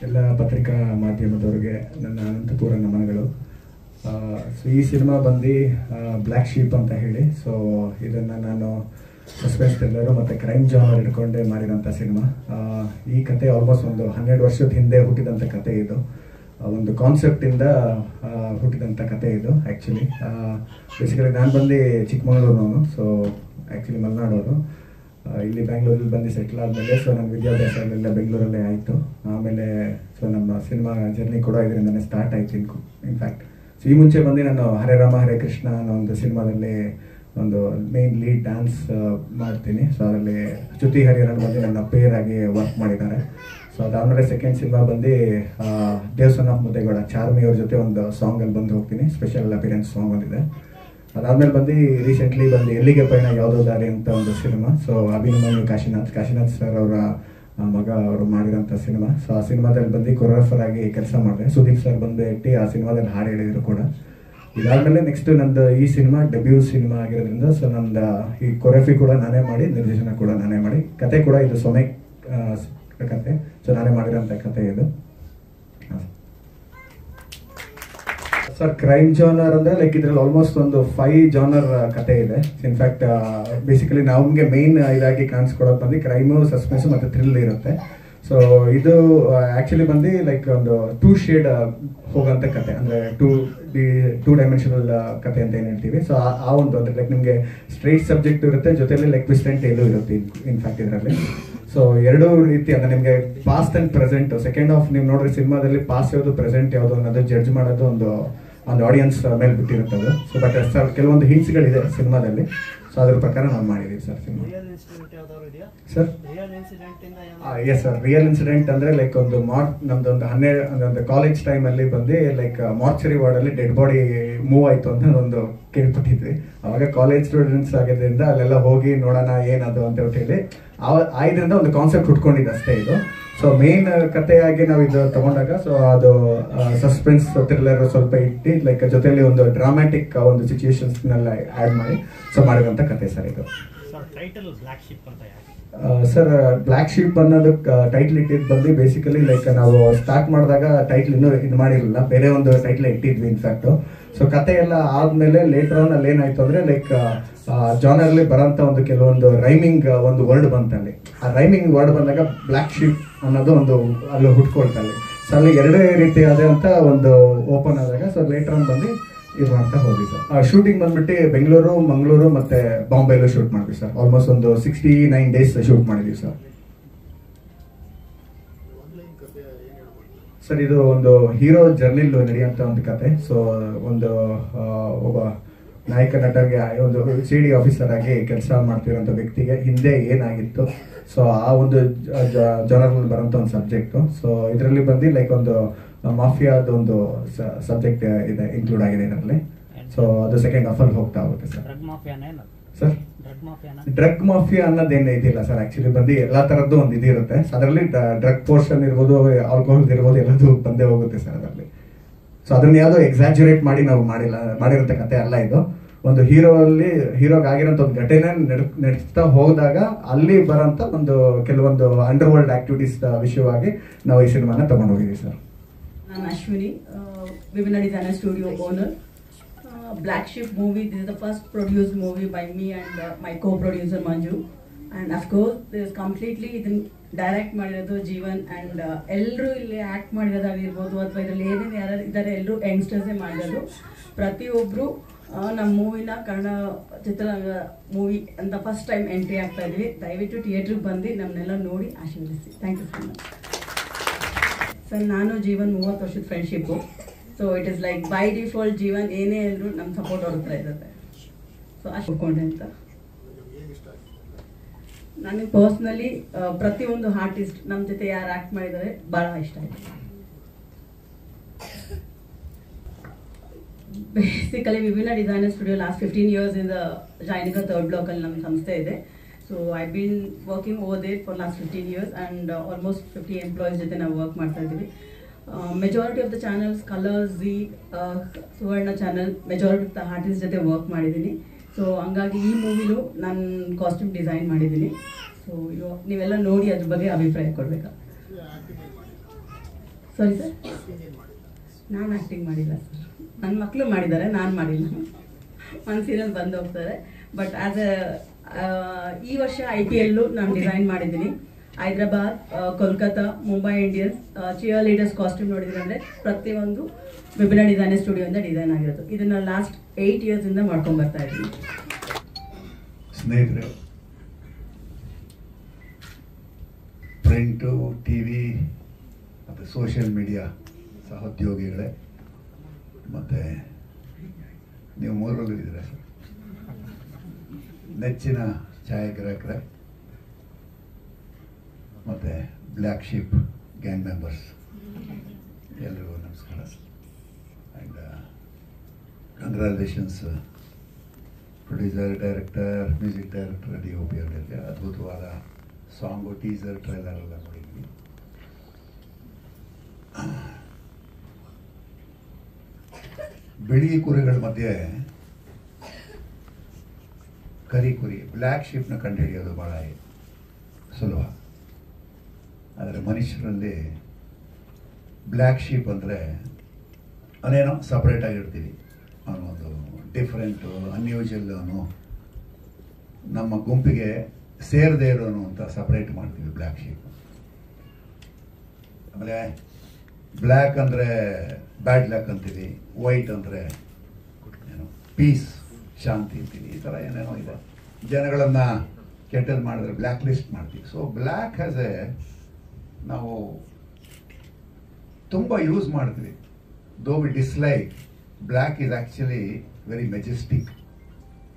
ಎಲ್ಲ ಪತ್ರಿಕಾ ಮಾಧ್ಯಮದವರಿಗೆ ನನ್ನ ಅನಂತಪೂರ ನಮನಗಳು. ಸೊ ಈ ಸಿನಿಮಾ ಬಂದು ಬ್ಲ್ಯಾಕ್ ಶೀಪ್ ಅಂತ ಹೇಳಿ. ಸೊ ಇದನ್ನು ನಾನು ಸಸ್ಪೆನ್ಸ್ ಥ್ರಿಲ್ಲರು ಮತ್ತು ಕ್ರೈಮ್ ಜಾನರ್ ಇಟ್ಕೊಂಡೇ ಮಾಡಿರೋಂಥ ಸಿನಿಮಾ. ಈ ಕತೆ ಆಲ್ಮೋಸ್ಟ್ ಒಂದು 12 ವರ್ಷದ ಹಿಂದೆ ಹುಟ್ಟಿದಂಥ ಕತೆ ಇದು. ಒಂದು ಕಾನ್ಸೆಪ್ಟಿಂದ ಹುಟ್ಟಿದಂಥ ಕತೆ ಇದು. ಆ್ಯಕ್ಚುಲಿ ಬೇಸಿಕಲಿ ನಾನು ಬಂದು ಚಿಕ್ಕಮಗಳೂರಿನವನು. So actually ಮಲೆನಾಡೋರು. ಇಲ್ಲಿ ಬ್ಯಾಂಗ್ಳೂರಲ್ಲಿ ಬಂದು ಸೆಟ್ಲ್ ಆದಮೇಲೆ ಸೊ ನನ್ನ ವಿದ್ಯಾಭ್ಯಾಸ ಎಲ್ಲ ಬೆಂಗಳೂರಲ್ಲೇ ಆಯಿತು. ಆಮೇಲೆ ಸೊ ನಮ್ಮ ಸಿನಿಮಾ ಜರ್ನಿ ಕೂಡ ಇದರಿಂದನೇ ಸ್ಟಾರ್ಟ್ ಆಯಿತು. ಇನ್ಫ್ಯಾಕ್ಟ್ ಸೊ ಈ ಮುಂಚೆ ಬಂದು ನಾನು ಹರೇ ರಾಮ ಹರೇ ಕೃಷ್ಣ ಅನ್ನೋ ಒಂದು ಸಿನಿಮಾದಲ್ಲಿ ಒಂದು ಮೇನ್ ಲೀಡ್ ಡ್ಯಾನ್ಸ್ ಮಾಡ್ತೀನಿ. ಸೊ ಅದರಲ್ಲಿ ಚ್ಯುತಿ ಹರಿಹರನ್ ಬಂದು ನನ್ನ ಪೇರ್ ಆಗಿ ವರ್ಕ್ ಮಾಡಿದ್ದಾರೆ. ಸೊ ಅದಾದಮೇಲೆ ಸೆಕೆಂಡ್ ಸಿನಿಮಾ ಬಂದು ದೇವಸ್ಥಾನ ಆಫ್ ಮುದ್ದೇಗೌಡ ಚಾರ್ಮಿ ಅವ್ರ ಜೊತೆ ಒಂದು ಸಾಂಗಲ್ಲಿ ಬಂದು ಹೋಗ್ತೀನಿ. ಸ್ಪೆಷಲ್ ಅಪಿಯರೆನ್ಸ್ ಸಾಂಗ್ ಒಂದಿದೆ. ಅದಾದಮೇಲೆ ಬಂದು ರೀಸೆಂಟ್ಲಿ ಬಂದು ಎಲ್ಲಿಗೆ ಪಯಣ ಯಾವುದೋ ದಾರಿ ಅಂತ ಒಂದು ಸಿನಿಮಾ. ಸೊ ಅಭಿನಂದನೆ ಕಾಶಿನಾಥ್ ಸರ್ ಅವರ ಮಗ ಅವರು ಮಾಡಿರೋಂಥ ಸಿನಿಮಾ. ಸೊ ಆ ಸಿನಿಮಾದಲ್ಲಿ ಬಂದು ಕೊರಿಯೋಗ್ರಾಫರ್ ಆಗಿ ಕೆಲಸ ಮಾಡಿದೆ. ಸುದೀಪ್ ಸರ್ ಬಂದು ಇಟ್ಟು ಆ ಸಿನಿಮಾದಲ್ಲಿ ಹಾಡು ಹೇಳಿದ್ರು ಕೂಡ. ಇದಾದಮೇಲೆ ನೆಕ್ಸ್ಟ್ ನಂದು ಈ ಸಿನಿಮಾ ಡೆಬ್ಯೂ ಸಿನಿಮಾ ಆಗಿರೋದ್ರಿಂದ ಸೊ ನಂದು ಈ ಕೊರಿಯೋಗ್ರಫಿ ಕೂಡ ನಾನೇ ಮಾಡಿ, ನಿರ್ದೇಶನ ಕೂಡ ನಾನೇ ಮಾಡಿ, ಕತೆ ಕೂಡ ಇದು ಸೊಮೆ ಕತೆ. ಸೊ ನಾನೇ ಮಾಡಿರೋಂಥ ಕತೆ ಇದು. ಸರ್ ಕ್ರೈಮ್ ಜಾನರ್ ಅಂದರೆ ಲೈಕ್ ಇದರಲ್ಲಿ ಆಲ್ಮೋಸ್ಟ್ ಒಂದು 5 ಜಾನರ್ ಕತೆ ಇದೆ. ಇನ್ಫ್ಯಾಕ್ಟ್ ಬೇಸಿಕಲಿ ನಮಗೆ ಮೇನ್ ಇದಾಗಿ ಕಾಣಿಸ್ಕೊಡೋದು ಬಂದು ಕ್ರೈಮು, ಸಸ್ಪೆನ್ಸ್ ಮತ್ತು ಥ್ರಿಲ್ ಇರುತ್ತೆ. ಸೊ ಇದು ಆ್ಯಕ್ಚುಲಿ ಬಂದು ಲೈಕ್ ಒಂದು 2 ಶೇಡ್ ಹೋಗೋಂಥ ಕತೆ, ಅಂದರೆ ಟೂ ಡೈಮೆನ್ಷನಲ್ ಕತೆ ಅಂತ ಏನು ಹೇಳ್ತೀವಿ. ಸೊ ಆ ಒಂದು ಅಂದರೆ ಲೈಕ್ ನಿಮಗೆ ಸ್ಟ್ರೈಟ್ ಸಬ್ಜೆಕ್ಟ್ ಇರುತ್ತೆ, ಜೊತೆಯಲ್ಲಿ ಲೈಕ್ ಟ್ವಿಸ್ಟ್ ಆ್ಯಂಡ್ ಟೇಲು ಇರುತ್ತೆ ಇನ್ಫ್ಯಾಕ್ಟ್ ಇದರಲ್ಲಿ. ಸೊ ಎರಡೂ ರೀತಿ ಅಂದರೆ ನಿಮಗೆ past and present second half ನೀವು ನೋಡ್ರಿ ಸಿನಿಮಾದಲ್ಲಿ ಪಾಸ್ಟ್ ಯಾವುದು ಪ್ರೆಸೆಂಟ್ ಯಾವುದು ಅನ್ನೋದು ಜಡ್ಜ್ ಮಾಡೋದು ಒಂದು ಆಡಿಯನ್ಸ್ ಮೇಲೆ ಬಿಟ್ಟಿರುತ್ತದು. ಸೊ ಬಟ್ ಸರ್ ಕೆಲವೊಂದು ಹಿಂಟ್ಸ್ಗಳಿದೆ ಸಿನಿಮಾದಲ್ಲಿ. ಸೊ ಅದ್ರ ಪ್ರಕಾರ ನಾವು ಮಾಡಿದ್ದೀವಿ sir cinema. Sir yes sir, real incident ಅಂದರೆ ಲೈಕ್ ಒಂದು ನಮ್ದೊಂದು 12 ಕಾಲೇಜ್ ಟೈಮಲ್ಲಿ ಬಂದು like mortuary ವಾರ್ಡಲ್ಲಿ dead body move ಆಯಿತು ಅಂತ ಒಂದು ಕೇಳ್ಪಟ್ಟಿದ್ವಿ. ಅವಾಗ ಕಾಲೇಜ್ ಸ್ಟೂಡೆಂಟ್ಸ್ ಆಗಿದ್ದರಿಂದ ಅಲ್ಲೆಲ್ಲ ಹೋಗಿ ನೋಡೋಣ ಏನದು ಅಂತ ಹೇಳಿ ಇದರಿಂದ ಒಂದು ಕಾನ್ಸೆಪ್ಟ್ ಹುಟ್ಕೊಂಡಿದ್ದು ಅಷ್ಟೇ ಇದು. ಸೊ ಮೇನ್ ಕಥೆಯಾಗಿ ನಾವು ಇದು ತಗೊಂಡಾಗ ಸೊ ಅದು ಸಸ್ಪೆನ್ಸ್ ಥ್ರಿಲ್ಲರ್ ಸ್ವಲ್ಪ ಇಟ್ಟು ಲೈಕ್ ಜೊತೆಯಲ್ಲಿ ಒಂದು ಡ್ರಾಮ್ಯಾಟಿಕ್ ಒಂದು ಸಿಚುಯೇಷನ್ಸ್ನೆಲ್ಲ ಆ್ಯಡ್ ಮಾಡಿ ಸೊ ಮಾಡಿರೋಂಥ ಕತೆ ಸರ್ ಇದು. ಸರ್ ಬ್ಲ್ಯಾಕ್ ಶೀಪ್ ಅನ್ನೋದಕ್ಕೆ ಟೈಟ್ಲ್ ಇಟ್ಟಿದ್ದು ಬಂದು ಬೇಸಿಕಲಿ ಲೈಕ್ ನಾವು ಸ್ಟಾರ್ಟ್ ಮಾಡಿದಾಗ ಟೈಟ್ಲ್ ಇನ್ನೂ ಇದು ಮಾಡಿರಲಿಲ್ಲ, ಬೇರೆ ಒಂದು ಟೈಟ್ಲ್ ಇಟ್ಟಿದ್ವಿ ಇನ್ಫ್ಯಾಕ್ಟು. ಸೊ ಕತೆ ಎಲ್ಲ ಆದಮೇಲೆ ಲೇಟರ್ ಆನ್ ಅಲ್ಲಿ ಏನಾಯ್ತು ಅಂದರೆ ಲೈಕ್ ಜಾನರ್ಲಿ ಬರೋಂಥ ಒಂದು ಕೆಲವೊಂದು ರೈಮಿಂಗ್ ಒಂದು ವರ್ಡ್ ಬಂತಲ್ಲಿ. ಆ ರೈಮಿಂಗ್ ವರ್ಡ್ ಬಂದಾಗ ಬ್ಲ್ಯಾಕ್ ಶೀಪ್ ಅನ್ನೋದು ಒಂದು ಅಲ್ಲಿ ಹುಟ್ಕೊಳ್ತಲ್ಲಿ. ಸೊ ಅಲ್ಲಿ ಎರಡೇ ರೀತಿಯಾದಂಥ ಒಂದು ಓಪನ್ ಆದಾಗ ಸೊ ಲೇಟರ್ ಆನ್ ಬಂದು ಇದು ಮಾಡ್ತಾ ಹೋದ್ವಿ ಸರ್. ಶೂಟಿಂಗ್ ಬಂದ್ಬಿಟ್ಟು ಬೆಂಗಳೂರು, ಮಂಗಳೂರು ಮತ್ತು ಬಾಂಬೆಲ್ಲೂ ಶೂಟ್ ಮಾಡಿದ್ವಿ ಸರ್. ಆಲ್ಮೋಸ್ಟ್ ಒಂದು 69 ಡೇಸ್ ಶೂಟ್ ಮಾಡಿದ್ವಿ ಸರ್. ಸರ್ ಇದು ಒಂದು ಹೀರೋ ಜರ್ನಿಲ್ ನಡೆಯುವಂಥ ಒಂದು ಕತೆ. ಸೊ ಒಂದು ಒಬ್ಬ ನಾಯಕ ನಟರಿಗೆ ಒಂದು CD ಆಫೀಸರ್ ಆಗಿ ಕೆಲಸ ಮಾಡ್ತಿರೋಂಥ ವ್ಯಕ್ತಿಗೆ ಹಿಂದೆ ಏನಾಗಿತ್ತು ಸೊ ಆ ಒಂದು ಜಾನರ್ನಲ್ಲಿ ಬರೋಂಥ ಒಂದು ಸಬ್ಜೆಕ್ಟು. ಸೊ ಇದರಲ್ಲಿ ಬಂದು ಲೈಕ್ ಒಂದು ಮಾಫಿಯಾದ ಒಂದು ಸಬ್ಜೆಕ್ಟ್ ಇದೆ, ಇನ್ಕ್ಲೂಡ್ ಆಗಿದೆ ಇದರಲ್ಲಿ. ಸೊ ಅದು ಸೆಕೆಂಡ್ ಹಾಫಲ್ಲಿ ಹೋಗ್ತಾ ಹೋಗುತ್ತೆ ಸರ್. ಸರ್ ಡ್ರಗ್ ಮಾಫಿಯಾ ಅನ್ನೋದೇನು ಇದಿಲ್ಲ ಸರ್. ಆಕ್ಚುಲಿ ಬಂದು ಎಲ್ಲಾ ತರದ್ದು ಒಂದು ಇದಿರುತ್ತೆ. ಸೊ ಅದರಲ್ಲಿ ಡ್ರಗ್ ಪೋರ್ಷನ್ ಇರ್ಬೋದು, ಆಲ್ಕೋಹಾಲ್ ಇರ್ಬೋದು, ಎಲ್ಲದು ಬಂದೇ ಹೋಗುತ್ತೆ ಸರ್ ಅದರಲ್ಲಿ. ಸೊ ಅದನ್ನ ಯಾವುದೋ ಎಕ್ಸಾಜುರೇಟ್ ಮಾಡಿ ನಾವು ಮಾಡಿರೋಂಥ ಕತೆ ಅಲ್ಲ ಇದು. ಒಂದು ಹೀರೋಗಾಗಿರೋಂಥ ಒಂದು ಘಟನೆ ನಡೆಸ್ತಾ ಹೋದಾಗ ಅಲ್ಲಿ ಬರೋಂಥ ಒಂದು ಕೆಲವೊಂದು ಅಂಡರ್ ವರ್ಲ್ಡ್ ಆಕ್ಟಿವಿಟೀಸ್ ವಿಷಯವಾಗಿ ನಾವು ಈ ಸಿನಿಮಾನ ತಗೊಂಡು ಹೋಗಿದ್ದೀವಿ ಸರ್. ನಾನು ಅಶ್ವಿನಿ, ವಿಭಿನ್ನ designer studio owner. Black Sheep movie, this is the first produced movie by me and my co-producer Manju. And of course, this is completely direct ಮಾಡಿರೋದು ಜೀವನ್. ಆ್ಯಂಡ್ ಎಲ್ಲರೂ ಇಲ್ಲಿ ಆ್ಯಕ್ಟ್ ಮಾಡಿರೋದಾಗಿರ್ಬೋದು ಅಥವಾ ಇದರಲ್ಲಿ ಏನೇನು ಯಾರು ಇದ್ದಾರೆ ಎಲ್ಲರೂ ಯಂಗ್ಸ್ಟರ್ಸೇ ಮಾಡಿರೋದು. ಪ್ರತಿಯೊಬ್ಬರು ನಮ್ಮ ಮೂವಿನ ಕನ್ನಡ ಚಿತ್ರರಂಗ ಮೂವಿ ಅಂತ ಫಸ್ಟ್ ಟೈಮ್ ಎಂಟ್ರಿ ಆಗ್ತಾ ಇದ್ವಿ. ದಯವಿಟ್ಟು ಥಿಯೇಟ್ರಿಗೆ ಬಂದು ನಮ್ಮನ್ನೆಲ್ಲ ನೋಡಿ ಆಶೀರ್ವದಿಸಿ. Thank you so much sir. ನಾನು ಜೀವನ್ 30 ವರ್ಷದ friendship. So it is like by default Jeevan ಏನೇ ಅಂದರೂ ನಮ್ಮ ಸಪೋರ್ಟ್ ಅವ್ರ ಹತ್ರ ಇರುತ್ತೆ. ಸೊ ಅಷ್ಟು ಕೊಡ್ಕೊಂಡೆ ಅಂತ ನನಗೆ ಪರ್ಸ್ನಲಿ ಪ್ರತಿಯೊಂದು ಆರ್ಟಿಸ್ಟ್ ನಮ್ಮ ಜೊತೆ ಯಾರು ಆ್ಯಕ್ಟ್ ಮಾಡಿದ್ದಾರೆ ಭಾಳ ಇಷ್ಟ ಆಯಿತು. ಬೇಸಿಕಲಿ ವಿಭಿನ್ನ ಡಿಸೈನರ್ ಸ್ಟುಡಿಯೋ ಲಾಸ್ಟ್ 15 years ಇಂದ ಜೈನಿಕ 3rd ಬ್ಲಾಕಲ್ಲಿ ನಮ್ಮ ಸಂಸ್ಥೆ ಇದೆ. So I been working over there for last 15 years and almost 50 employees ಜೊತೆ ನಾವು ವರ್ಕ್ ಮಾಡ್ತಾ ಇದ್ದೀವಿ. Majority of the channels Colors, Zee, Suvarna channel, majority of the artist ಜೊತೆ ವರ್ಕ್ ಮಾಡಿದ್ದೀನಿ. ಸೊ ಹಂಗಾಗಿ ಈ ಮೂವಿಲೂ ನಾನು ಕಾಸ್ಟ್ಯೂಮ್ ಡಿಸೈನ್ ಮಾಡಿದ್ದೀನಿ. ಸೊ ನೀವೆಲ್ಲ ನೋಡಿ ಅದ್ರ ಬಗ್ಗೆ ಅಭಿಪ್ರಾಯ ಕೊಡಬೇಕಾ. ಸಾರಿ ಸರ್, ನಾನು ಆ್ಯಕ್ಟಿಂಗ್ ಮಾಡಿಲ್ಲ ಸರ್. ನನ್ನ ಮಕ್ಕಳು ಮಾಡಿದ್ದಾರೆ, ನಾನು ಮಾಡಿಲ್ಲ. ಒಂದು ಸೀರಿಯಲ್ ಬಂದು ಹೋಗ್ತಾರೆ. ಬಟ್ ಆಸ್ ಈ ವರ್ಷ IPL ನಾನು ಡಿಸೈನ್ ಮಾಡಿದ್ದೀನಿ. Hyderabad, Kolkata, Mumbai Indians cheer leaders costume ನೋಡಿದ್ರೆ ಅಂದರೆ ಪ್ರತಿಯೊಂದು ವಿಭಿನ್ನ ಡಿಸೈನರ್ ಸ್ಟುಡಿಯೋಯಿಂದ ಡಿಸೈನ್ ಆಗಿರೋದು. ಇದನ್ನು ಲಾಸ್ಟ್ 8 yearsಯಿಂದ ಮಾಡ್ಕೊಂಡು ಬರ್ತಾ ಇದ್ದೀನಿ. ಸ್ನೇಹಿತರೆ, ಪ್ರಿಂಟು, TV ಮತ್ತು ಸೋಷಿಯಲ್ ಮೀಡಿಯಾ ಸಹೋದ್ಯೋಗಿಗಳೇ, ಮತ್ತು ನೀವು ಮೂರರಲ್ಲೂ ಇದ್ದೀರ, ನೆಚ್ಚಿನ ಛಾಯಾಗ್ರಾಹಕರೇ ಮತ್ತು ಬ್ಲ್ಯಾಕ್ ಶೀಪ್ ಗ್ಯಾಂಗ್ ಮೆಂಬರ್ಸ್, ಎಲ್ರಿಗೂ ನಮಸ್ಕಾರ. And congratulations producer, director, music director, DOP ಅವರಿಗೆ. ಅದ್ಭುತವಾದ ಸಾಂಗು, ಟೀಸರ್, ಟ್ರೈಲರ್ ಎಲ್ಲ ನೋಡಿದ್ವಿ. ಬಿಳಿ ಕುರಿಗಳ ಮಧ್ಯೆ ಕರಿ ಕುರಿ, ಬ್ಲ್ಯಾಕ್ ಶೀಪ್ನ ಕಂಡುಹಿಡಿಯೋದು ಭಾಳ ಸುಲಭ. ಆದರೆ ಮನುಷ್ಯರಲ್ಲಿ ಬ್ಲ್ಯಾಕ್ ಶೀಪ್ ಅಂದರೆ ಅದೇನೋ ಸಪ್ರೇಟಾಗಿರ್ತೀವಿ, ಅವನೊಂದು ಡಿಫ್ರೆಂಟು, ಅನ್ಯೂಜುವಲ್, ಅವನು ನಮ್ಮ ಗುಂಪಿಗೆ ಸೇರದೇ ಇರೋನು ಅಂತ ಸಪ್ರೇಟ್ ಮಾಡ್ತೀವಿ ಬ್ಲ್ಯಾಕ್ ಶೀಪ್. ಆಮೇಲೆ ಬ್ಲ್ಯಾಕ್ ಅಂದರೆ ಬ್ಯಾಡ್ ಲಕ್ ಅಂತೀವಿ, ವೈಟ್ ಅಂದರೆ ಏನು ಪೀಸ್, ಶಾಂತಿ ಅಂತೀವಿ. ಈ ಥರ ಏನೇನೋ ಇದೆ. ಜನಗಳನ್ನು ಕೆಟ್ಟದ್ದು ಮಾಡಿದ್ರೆ ಬ್ಲ್ಯಾಕ್ ಲಿಸ್ಟ್ ಮಾಡ್ತೀವಿ. ಸೊ ಬ್ಲ್ಯಾಕ್ ಹ್ಯಾಸ್ ನಾವು ತುಂಬ ಯೂಸ್ ಮಾಡ್ತೀವಿ. Though we dislike, black is actually very majestic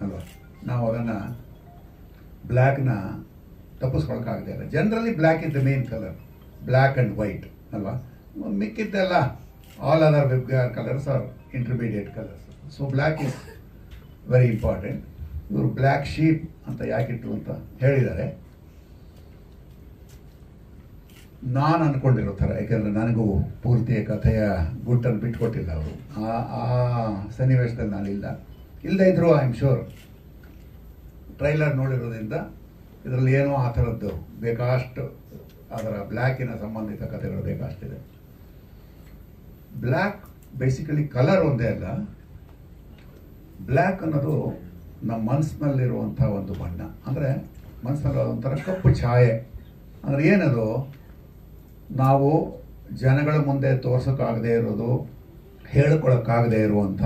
ಅಲ್ವಾ. ನಾವು ಅದನ್ನು ಬ್ಲ್ಯಾಕ್ನ ತಪ್ಪಿಸ್ಕೊಳಕ್ಕಾಗದೇ ಇಲ್ಲ. Generally black is the main colour, black and white ಅಲ್ವಾ. ಮಿಕ್ಕಿದ್ದೆಲ್ಲ all other colours are intermediate colours. So black is very important. ಇವರು ಬ್ಲ್ಯಾಕ್ ಶೀಪ್ ಅಂತ ಯಾಕಿಟ್ರು ಅಂತ ಹೇಳಿದ್ದಾರೆ. ನಾನು ಅಂದ್ಕೊಂಡಿರೋ ಥರ, ಯಾಕೆಂದರೆ ನನಗೂ ಪೂರ್ತಿ ಕಥೆಯ ಗುಟ್ಟನ್ನು ಬಿಟ್ಕೊಟ್ಟಿಲ್ಲ ಅವರು. ಆ ಸನ್ನಿವೇಶದಲ್ಲಿ ನಾನಿಲ್ಲ. ಇಲ್ಲದೇ ಇದ್ದರೂ ಐ ಆಮ್ ಶೋರ್ ಟ್ರೈಲರ್ ನೋಡಿರೋದ್ರಿಂದ ಇದರಲ್ಲಿ ಏನೋ ಆ ಥರದ್ದು ಬೇಕಾಷ್ಟು ಅದರ ಬ್ಲ್ಯಾಕಿನ ಸಂಬಂಧಿತ ಕಥೆಗಳು ಬೇಕಾಷ್ಟಿದೆ. ಬ್ಲ್ಯಾಕ್ ಬೇಸಿಕಲಿ ಕಲರ್ ಒಂದೇ ಅಲ್ಲ. ಬ್ಲ್ಯಾಕ್ ಅನ್ನೋದು ನಮ್ಮ ಮನಸ್ಸಿನಲ್ಲಿರುವಂಥ ಒಂದು ಬಣ್ಣ. ಅಂದರೆ ಮನಸ್ಸಿನಲ್ಲಿ ಒಂಥರ ಕಪ್ಪು ಛಾಯೆ. ಅಂದರೆ ಏನದು, ನಾವು ಜನಗಳ ಮುಂದೆ ತೋರ್ಸೋಕ್ಕಾಗದೇ ಇರೋದು, ಹೇಳ್ಕೊಳಕ್ಕಾಗದೇ ಇರುವಂಥ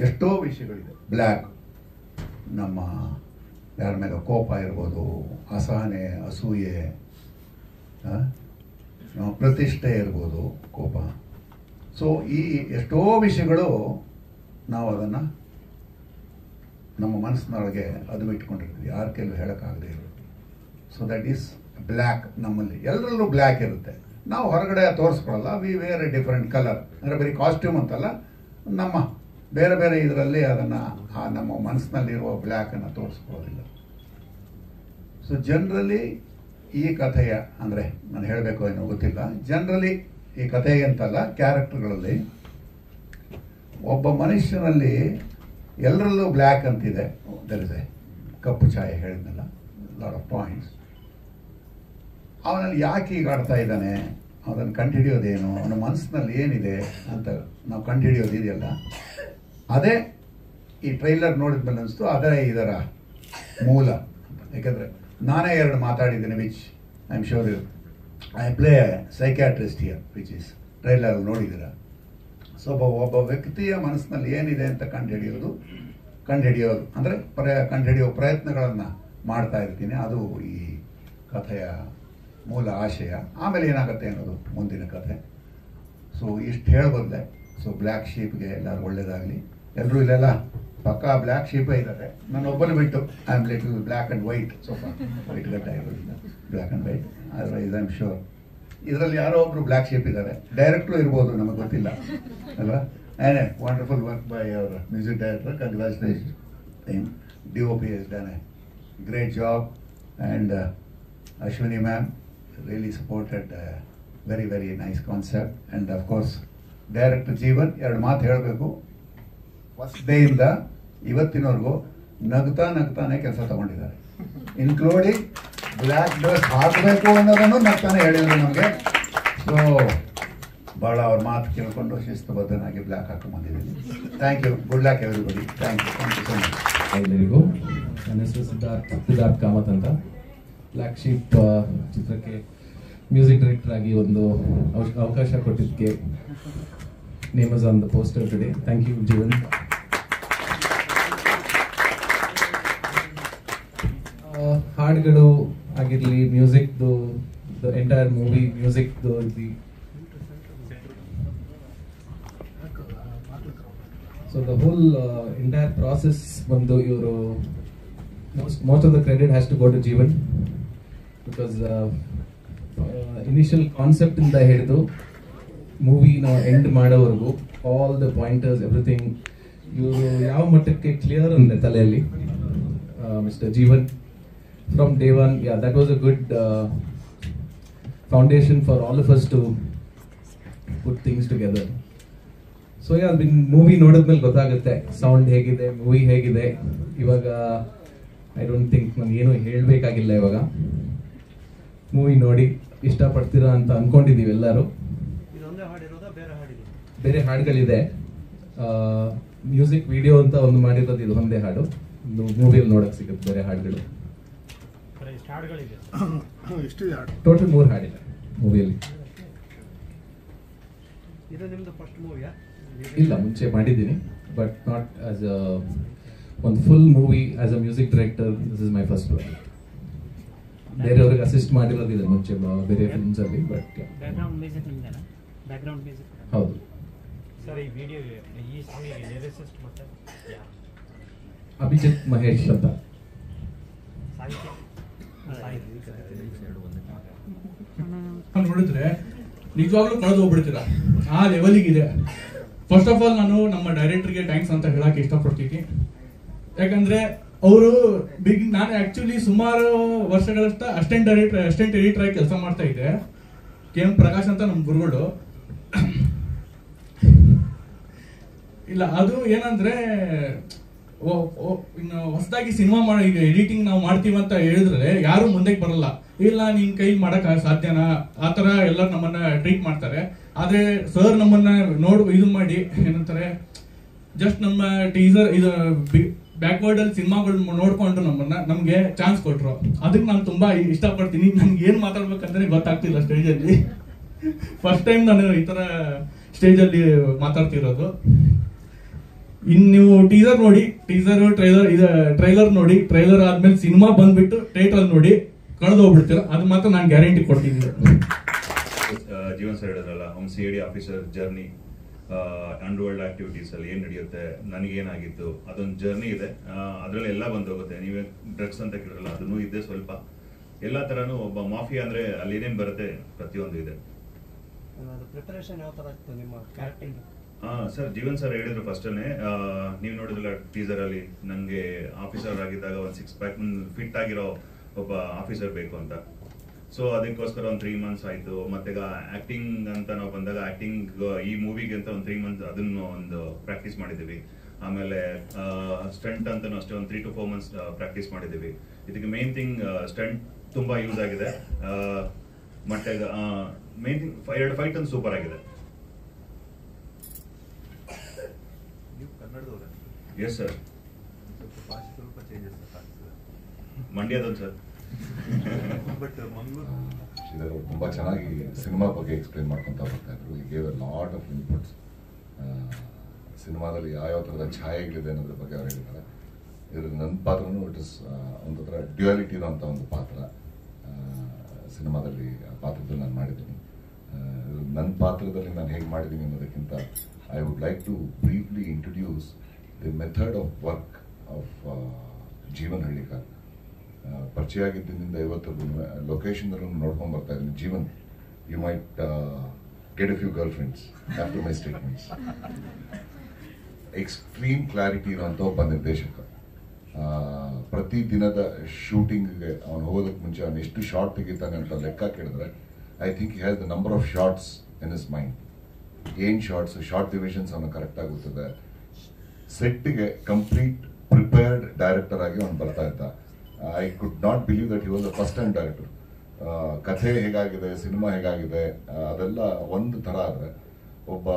ಎಷ್ಟೋ ವಿಷಯಗಳಿದೆ. ಬ್ಲ್ಯಾಕ್ ನಮ್ಮ ಯಾರ ಮೇಲೆ ಕೋಪ ಇರ್ಬೋದು, ಅಸಹನೆ, ಅಸೂಯೆ, ಪ್ರತಿಷ್ಠೆ ಇರ್ಬೋದು, ಕೋಪ. ಸೊ ಈ ಎಷ್ಟೋ ವಿಷಯಗಳು ನಾವು ಅದನ್ನು ನಮ್ಮ ಮನಸ್ಸಿನೊಳಗೆ ಅದು ಇಟ್ಕೊಂಡಿರ್ತೀವಿ, ಯಾರ ಕೆಲವು ಹೇಳೋಕ್ಕಾಗದೇ ಇರೋದು. So that is black. ನಮ್ಮಲ್ಲಿ ಎಲ್ಲರಲ್ಲೂ ಬ್ಲ್ಯಾಕ್ ಇರುತ್ತೆ. ನಾವು ಹೊರಗಡೆ ತೋರಿಸ್ಕೊಳ್ಳಲ್ಲ. We wear a different colour. ಅಂದರೆ ಬರೀ ಕಾಸ್ಟ್ಯೂಮ್ ಅಂತಲ್ಲ, ನಮ್ಮ ಬೇರೆ ಬೇರೆ ಇದರಲ್ಲಿ ಅದನ್ನು ನಮ್ಮ ಮನಸ್ಸಿನಲ್ಲಿರುವ ಬ್ಲ್ಯಾಕನ್ನು ತೋರಿಸ್ಕೊಳ್ಳೋದಿಲ್ಲ. ಸೊ ಜನರಲಿ ಈ ಕಥೆಯ, ಅಂದರೆ ನಾನು ಹೇಳಬೇಕು ಏನೋ ಗೊತ್ತಿಲ್ಲ, ಜನರಲಿ ಈ ಕಥೆಗೆ ಅಂತಲ್ಲ, ಕ್ಯಾರೆಕ್ಟರ್ಗಳಲ್ಲಿ ಒಬ್ಬ ಮನುಷ್ಯನಲ್ಲಿ ಎಲ್ಲರಲ್ಲೂ ಬ್ಲ್ಯಾಕ್ ಅಂತಿದೆ. ದರ್ ಇಸ್ ಎ ಕಪ್ಪು ಛಾಯೆ ಹೇಳಿದ್ನಲ್ಲ, ಲಾಟ್ ಆಫ್ ಪಾಯಿಂಟ್ಸ್. ಅವನಲ್ಲಿ ಯಾಕೆ ಈಗ ಆಡ್ತಾ ಇದ್ದಾನೆ, ಅದನ್ನು ಕಂಡುಹಿಡಿಯೋದೇನು, ಅವನ ಮನಸ್ಸಿನಲ್ಲಿ ಏನಿದೆ ಅಂತ ನಾವು ಕಂಡುಹಿಡಿಯೋದು ಇದೆಯಲ್ಲ, ಅದೇ ಈ ಟ್ರೈಲರ್ ನೋಡಿದ್ಮೇಲೆ ಅನಿಸ್ತು ಅದೇ ಇದರ ಮೂಲ. ಯಾಕೆಂದರೆ ನಾನೇ 2 ಮಾತಾಡಿದ್ದೀನಿ, which I am sure you I play psychiatrist here, which is trailer ನೋಡಿದ್ದೀರ. ಸೊ ಒಬ್ಬ ವ್ಯಕ್ತಿಯ ಮನಸ್ಸಿನಲ್ಲಿ ಏನಿದೆ ಅಂತ ಕಂಡುಹಿಡಿಯೋದು ಅಂದರೆ ಕಂಡುಹಿಡಿಯೋ ಪ್ರಯತ್ನಗಳನ್ನು ಮಾಡ್ತಾ ಇರ್ತೀನಿ. ಅದು ಈ ಕಥೆಯ ಮೂಲ ಆಶಯ. ಆಮೇಲೆ ಏನಾಗುತ್ತೆ ಅನ್ನೋದು ಮುಂದಿನ ಕಥೆ. ಸೊ ಇಷ್ಟು ಹೇಳ್ಬೋದ್ಲೆ. ಸೊ ಬ್ಲ್ಯಾಕ್ ಶೀಪ್ಗೆ ಎಲ್ಲರೂ ಒಳ್ಳೇದಾಗಲಿ. ಎಲ್ಲರೂ ಇಲ್ಲೆಲ್ಲ ಪಕ್ಕಾ ಬ್ಲ್ಯಾಕ್ ಶೀಪೇ ಇದ್ದಾರೆ. ನಾನು ಒಬ್ಬನು ಬಿಟ್ಟು I am little black and white, ಸ್ವಲ್ಪ ವೈಟ್ ಗಡ್ಡ ಇರೋದಿಲ್ಲ, black and white. Otherwise I am sure ಇದರಲ್ಲಿ ಯಾರೋ ಒಬ್ರು ಬ್ಲ್ಯಾಕ್ ಶೀಪ್ ಇದ್ದಾರೆ. ಡೈರೆಕ್ಟ್ರು ಇರ್ಬೋದು, ನಮಗೆ ಗೊತ್ತಿಲ್ಲ ಅಲ್ವಾ. ಏನೇ wonderful work by our music director. Congratulation. DOP has done a great job, and Ashwini ma'am really supported very very nice concept. And of course director Jeevan 2 ಮಾತು ಹೇಳಬೇಕು. ಫಸ್ಟ್ ಡೇಯಿಂದ ಇವತ್ತಿನವರೆಗೂ ನಗ್ತಾನೆ ಕೆಲಸ ತಗೊಂಡಿದ್ದಾರೆ, ಇನ್ಕ್ಲೂಡಿಂಗ್ ಬ್ಲ್ಯಾಕ್ ಡ್ರೆಸ್ ಹಾಕಬೇಕು ಅನ್ನೋದನ್ನು ನಗ್ತಾನೆ ಹೇಳಿದ್ರು ನಮಗೆ. ಸೊ ಭಾಳ ಅವ್ರ ಮಾತು ಕೇಳ್ಕೊಂಡು ಶಿಸ್ತುಬದ್ಧನಾಗಿ ಬ್ಲ್ಯಾಕ್ ಹಾಕೊಂಡು ಬಂದಿದ್ದೀನಿ. Thank you. Good luck everybody. Thank you so much. ಎಲ್ಲರಿಗೂ ನನ್ನ ಹೆಸರು ಸಿದ್ಧಾರ್ಥ್ ಕಾಮತ್ ಅಂತ. ಬ್ಲ್ಯಾಕ್ ಶೀಪ್ ಚಿತ್ರಕ್ಕೆ ಮ್ಯೂಸಿಕ್ ಡೈರೆಕ್ಟರ್ ಆಗಿ ಒಂದು ಅವಕಾಶ ಕೊಟ್ಟಿದ್ದಕ್ಕೆ name is on the poster today. Thank you Jeevan. ಹಾಡುಗಳು ಆಗಿರಲಿ, ಮ್ಯೂಸಿಕ್ದು, ದ ಎಂಟೈರ್ ಮೂವಿ ಮ್ಯೂಸಿಕ್ದು so the whole entire process ಬಂದು ಇವರು most of the credit has to go to Jeevan because initial concept ಇಂದ ಹಿಡಿದು ಮೂವಿ ನಾವು ಎಂಡ್ ಮಾಡೋವರೆಗೂ ಆಲ್ ದ ಪಾಯಿಂಟರ್ಸ್ ಎವ್ರಿಥಿಂಗ್ ಇವರು ಯಾವ ಮಟ್ಟಕ್ಕೆ ಕ್ಲಿಯರ್ ಅಂದ್ರೆ ತಲೆಯಲ್ಲಿ mister Jeevan from day one. Yeah, that was a good foundation for all of us to put things together. So yeah, movie ನೋಡಿದ್ಮೇಲೆ ಗೊತ್ತಾಗುತ್ತೆ ಸೌಂಡ್ ಹೇಗಿದೆ, ಮೂವಿ ಹೇಗಿದೆ. ಇವಾಗ ಐ ಡೋಂಟ್ ಥಿಂಕ್ ನಾನು ಏನು ಹೇಳಬೇಕಾಗಿಲ್ಲ. ಇವಾಗ ಮೂವಿ ನೋಡಿ ಇಷ್ಟಪಡ್ತೀರಾ ಅಂತ ಅನ್ಕೊಂಡಿದ್ದೀವಿ ಎಲ್ಲರೂ. ಬೇರೆ ಹಾಡುಗಳಿದೆ, ಮ್ಯೂಸಿಕ್ ವಿಡಿಯೋ ಅಂತ ಒಂದು ಮಾಡಿರೋದು ಇದು ಒಂದೇ ಹಾಡು. ಮೂವಿಯಲ್ಲಿ ನೋಡಕ್ ಸಿಗುತ್ತೆ ಬೇರೆ ಹಾಡುಗಳು. ಟೋಟಲ್ 3 ಹಾಡಿದೆ ಮೂವಿಯಲ್ಲಿ. ಇಲ್ಲ, ಮುಂಚೆ ಮಾಡಿದ್ದೀನಿ, ಬಟ್ ನಾಟ್ ಆಸ್ ಅ ಒಂದು full movie as a music director. This is my first project. ಬೇರೆಯವ್ರಿಗೆ ಅಸಿಸ್ಟ್ ಮಾಡಿರೋದು ಇದೆ ಮುಂಚೆ ಬೇರೆ ಫಿಲ್ಮ್ಸ್ ಅಲ್ಲಿ, ಬಟ್ ಹೌದು. ಅಭಿಜಿತ್ ಮಹೇಶ್ ಅಂತ. ನೋಡಿದ್ರೆ ನಿಜವಾಗ್ಲೂ ಕಳೆದು ಹೋಗ್ಬಿಡ್ತೀರಾ, ಆ ಲೆವೆಲಿಗಿದೆ. ಫಸ್ಟ್ ಆಫ್ ಆಲ್ ನಾನು ನಮ್ಮ ಡೈರೆಕ್ಟರ್ಗೆ ಥ್ಯಾಂಕ್ಸ್ ಅಂತ ಹೇಳಕ್ ಇಷ್ಟಪಡ್ತೀನಿ. ಯಾಕಂದ್ರೆ ಅವರು ನಾನು ಆಕ್ಚುಲಿ ಸುಮಾರು ವರ್ಷಗಳಷ್ಟ ಅಸಿಸ್ಟೆಂಟ್ ಎಡಿಟರ್ ಆಗಿ ಕೆಲಸ ಮಾಡ್ತಾ ಇದ್ದೆ. KM ಪ್ರಕಾಶ್ ಅಂತ ನಮ್ಮ ಗುರುಗಳು. ಇಲ್ಲ, ಅದು ಏನಂದ್ರೆ ಇನ್ನು ಹೊಸದಾಗಿ ಸಿನಿಮಾ ಮಾಡಿ ಈಗ ಎಡಿಟಿಂಗ್ ನಾವು ಮಾಡ್ತೀವಿ ಅಂತ ಹೇಳಿದ್ರೆ ಯಾರು ಮುಂದೆ ಬರಲ್ಲ. ಇಲ್ಲ, ನಿನ್ ಕೈ ಮಾಡಕ್ ಸಾಧ್ಯನಾ, ಆತರ ಎಲ್ಲ ನಮ್ಮನ್ನ ಟ್ರೀಟ್ ಮಾಡ್ತಾರೆ. ಆದ್ರೆ ಸರ್ ನಮ್ಮನ್ನ ಇದು ಮಾಡಿ ಏನಂತಾರೆ, ಜಸ್ಟ್ ನಮ್ಮ ಟೀಸರ್ ಇದು ಬ್ಯಾಕ್ವರ್ಡ್ ಅಲ್ಲಿ ಸಿನಿಮಾಗಳು ನೋಡ್ಕೊಂಡು ನಮ್ಗೆ ಚಾನ್ಸ್ ಕೊಟ್ರು. ಅದಕ್ಕೆ ನಾನು ತುಂಬಾ ಇಷ್ಟಪಡ್ತೀನಿ. ನನ್ಗೆ ಏನ್ ಮಾತಾಡ್ಬೇಕಂದ್ರೆ ಗೊತ್ತಾಗ್ತಿಲ್ಲ ಸ್ಟೇಜ್ ಅಲ್ಲಿ. ಫಸ್ಟ್ ಟೈಮ್ ನಾನು ಈ ತರ ಸ್ಟೇಜ್ ಅಲ್ಲಿ ಮಾತಾಡ್ತಿರೋದು. ಇನ್ ನೀವು ಟೀಸರ್ ನೋಡಿ, ಟ್ರೈಲರ್ ನೋಡಿ, ಟ್ರೈಲರ್ ಆದ್ಮೇಲೆ ಸಿನಿಮಾ ಬಂದ್ಬಿಟ್ಟು ಥಿಯೇಟರ್ ನೋಡಿ ಕಳೆದು ಹೋಗ್ಬಿಡ್ತೀರ. ಅದು ಮಾತ್ರ ನಾನು ಗ್ಯಾರಂಟಿ ಕೊಡ್ತೀನಿ. ಜೀವನ್ ಸರ್ ಹೇಳಿದ್ರಲ್ಲ, CID officer journey, underworld activities ಅಲ್ಲಿ ಏನ್ ನಡೆಯುತ್ತೆ, ನನಗೇನಾಗಿತ್ತು, ಅದೊಂದು ಜರ್ನಿ ಇದೆ. ಅದ್ರಲ್ಲಿ ಎಲ್ಲ ಬಂದು ಹೋಗುತ್ತೆ. ನೀವೇ ಡ್ರಗ್ಸ್ ಅಂತ ಕೇಳಲ್ಲ, ಅದನ್ನು ಇದೆ ಸ್ವಲ್ಪ. ಎಲ್ಲಾ ತರನು ಒಬ್ಬ ಮಾಫಿಯಾ ಅಂದ್ರೆ ಅಲ್ಲಿ ಏನೇನ್ ಬರುತ್ತೆ ಪ್ರತಿಯೊಂದು ಇದೆ. ಪ್ರಿಪರೇಷನ್ ಯಾವ ತರ ಇತ್ತು ನಿಮ್ಮ ಕ್ಯಾರೆಕ್ಟರ್? ಸರ್, ಜೀವನ್ ಸರ್ ಹೇಳಿದ್ರು ಫಸ್ಟೇ, ನೀವು ನೋಡಿದ್ರಲ್ಲ ಟೀಸರ್ ಅಲ್ಲಿ, ನಂಗೆ ಆಫೀಸರ್ ಆಗಿದ್ದಾಗ ಒಂದು 6 ಪ್ಯಾಕ್ ಫಿಟ್ ಆಗಿರೋ ಒಬ್ಬ ಆಫೀಸರ್ ಬೇಕು ಅಂತ. ಸೊ ಅದಕ್ಕೋಸ್ಕರ ಒಂದು 3 ಮಂತ್ಸ್ ಆಯ್ತು. ಮತ್ತೆ ಆಕ್ಟಿಂಗ್ ಅಂತ ನಾವು ಬಂದಾಗ ಆಕ್ಟಿಂಗ್ ಈ ಮೂವಿಗೆ ಅಂತ ಒಂದು 3 ಮಂತ್ಸ್ ಅದನ್ನು ಒಂದು ಪ್ರಾಕ್ಟೀಸ್ ಮಾಡಿದ್ದೀವಿ. ಆಮೇಲೆ ಸ್ಟಂಟ್ ಅಂತಾನು ಅಷ್ಟೇ ಒಂದು 3 to 4 ಮಂತ್ಸ್ ಪ್ರಾಕ್ಟೀಸ್ ಮಾಡಿದ್ದೀವಿ. ಇದಕ್ಕೆ ಮೇನ್ ಥಿಂಗ್ ಸ್ಟಂಟ್ ತುಂಬಾ ಯೂಸ್ ಆಗಿದೆ. ಮತ್ತೆ ಮೇನ್ ಥಿಂಗ್ 2 ಫೈಟ್ ಒಂದು ಸೂಪರ್ ಆಗಿದೆ. ಎಸ್ ಸರ್, ಮಂಡ್ಯದೊಂದು ಸರ್. ತುಂಬಾ ಚೆನ್ನಾಗಿ ಸಿನಿಮಾ ಬಗ್ಗೆ ಎಕ್ಸ್ಪ್ಲೇನ್ ಮಾಡ್ಕೊಂತ ಬರ್ತಾ ಇದ್ರು. He gave a lot of inputs. ಸಿನಿಮಾದಲ್ಲಿ ಯಾವ ಥರದ ಛಾಯೆಗಳಿದೆ ಅನ್ನೋದ್ರ ಬಗ್ಗೆ ಅವ್ರು ಹೇಳಿದ್ದಾರೆ. ಇದ್ರ ನನ್ನ ಪಾತ್ರನೂ ಇಟ್ ಇಸ್ ಒಂದು ಥರ ಡ್ಯುಯಾಲಿಟಿ ಇರೋಂಥ ಒಂದು ಪಾತ್ರ ಸಿನಿಮಾದಲ್ಲಿ. ಆ ಪಾತ್ರದಲ್ಲಿ ನಾನು ಮಾಡಿದ್ದೀನಿ. ನನ್ನ ಪಾತ್ರದಲ್ಲಿ ನಾನು ಹೇಗೆ ಮಾಡಿದ್ದೀನಿ ಅನ್ನೋದಕ್ಕಿಂತ I would like to briefly introduce the method of work of Jeevan Hallikar. ಪರಿಚಯ ಆಗಿದ್ದರಿಂದ ಇವತ್ತು ಲೊಕೇಶನ್ ನೋಡ್ಕೊಂಡು ಬರ್ತಾ ಇದ್ದೀನಿ. Jeevan, you might get a few girlfriends after my statements. Extreme clarity ಇರುವಂಥ ಒಬ್ಬ ನಿರ್ದೇಶಕ. ಪ್ರತಿ ದಿನದ ಶೂಟಿಂಗ್ಗೆ ಅವನು ಹೋಗೋದಕ್ಕೆ ಮುಂಚೆ ಅವನು ಎಷ್ಟು ಶಾರ್ಟ್ ತೆಗಿತಾನೆ ಅಂತ ಲೆಕ್ಕ ಕೇಳಿದ್ರೆ I think he has the number of shorts in his mind. ಏನು ಶಾರ್ಟ್ಸ್, ಶಾರ್ಟ್ ಡಿವಿಷನ್ಸ್ ಅವನು ಕರೆಕ್ಟ್ ಆಗುತ್ತದೆ. ಸೆಟ್ಗೆ ಕಂಪ್ಲೀಟ್ ಪ್ರಿಪೇರ್ಡ್ ಡೈರೆಕ್ಟರ್ ಆಗಿ ಅವನು ಬರ್ತಾ ಇದ್ದ. I could not believe that he was the first time director. ಕಥೆ ಹೇಗಾಗಿದೆ, ಸಿನಿಮಾ ಹೇಗಾಗಿದೆ ಅದೆಲ್ಲ ಒಂದು ಥರ ಆದರೆ ಒಬ್ಬ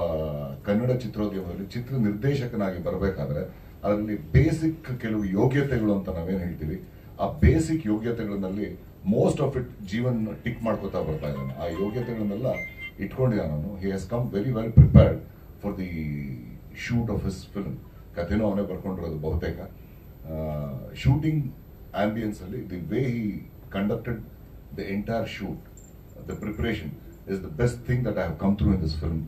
ಕನ್ನಡ ಚಿತ್ರೋದ್ಯಮದಲ್ಲಿ ಚಿತ್ರ ನಿರ್ದೇಶಕನಾಗಿ ಬರಬೇಕಾದ್ರೆ ಅದರಲ್ಲಿ ಬೇಸಿಕ್ ಕೆಲವು ಯೋಗ್ಯತೆಗಳು ಅಂತ ನಾವೇನು ಹೇಳ್ತೀವಿ, ಆ ಬೇಸಿಕ್ ಯೋಗ್ಯತೆಗಳಲ್ಲಿ most of it Jeevan tick ಮಾಡ್ಕೋತಾ ಬರ್ತಾ ಇದ್ದಾನೆ. ಆ ಯೋಗ್ಯತೆಗಳನ್ನೆಲ್ಲ ಇಟ್ಕೊಂಡಿದ್ದಾನೆ ಅವನು. He has come very well prepared for the shoot of his film. ಕಥೆನೂ ಅವನೇ ಬರ್ಕೊಂಡಿರೋದು ಬಹುತೇಕ. ಶೂಟಿಂಗ್ ಆಂಬಿಯನ್ಸ್ ಅಲ್ಲಿ the way he conducted the entire shoot, the preparation is the best thing that I have come through in this film.